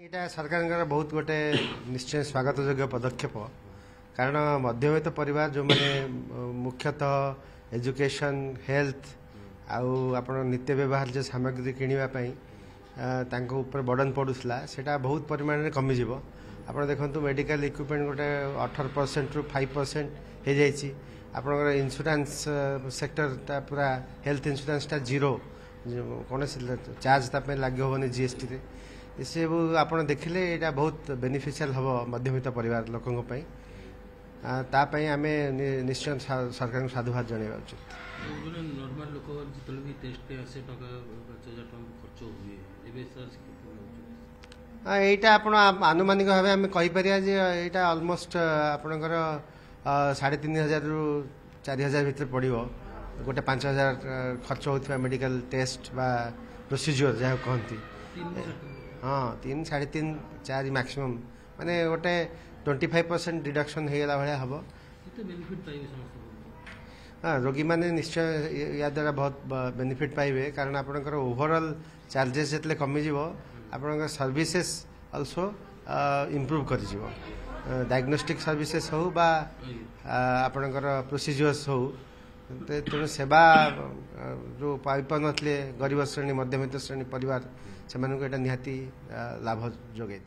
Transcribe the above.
एटा सरकार बहुत गोटे निश्चय स्वागत योग्य पदक्षेप कारण मध्यवित्त परिवार जो माने मुख्यतः एजुकेशन हेल्थ आउ आपण नित्य व्यवहार जो सामग्री किनिबा ऊपर बर्डन पड़ूला सेटा बहुत परिमाण में कमी जीव आप देखो मेडिकल इक्विपमेंट गोटे 18% रु 5% हो जाइए आपनकर इंश्योरेंस सेक्टर पूरा हेल्थ इंश्योरेंस जीरो कौन चार्ज लगे होनी जीएसटी रे इसे आप देखिले यहाँ बहुत बेनिफिशियल हम मध्यवित्त परिवार लोकों आम निश्चय सरकार साधुवाद जनवा उचित। यहाँ आप आनुमानिक भाव आम कहीपर यहाँ अलमोस्ट आपणकर 3500 रु 4000 भितर पड़ो गोटे 5000 खर्च होता मेडिकल टेस्ट बा प्रोसीजर जहाँ कहती हाँ 3 3.5 4 मैक्सिमम माने गोटे 25% डिडक्शन होगा भाया हम हाँ रोगी मैंने निश्चय या द्वारा बहुत बेनिफिट पाइबे कारण आपंकर ओवरऑल चार्जेस जितने कमिज आप सर्विसेस ऑल्सो इम्प्रूव कर डायग्नोस्टिक सर्विसेस हो बा आपंकर प्रोसीजर्स हो तेणु सेवा जो पाइप नथिले गरीब श्रेणी मध्यवित्त श्रेणी परिवार से निहाती लाभ जोगाई।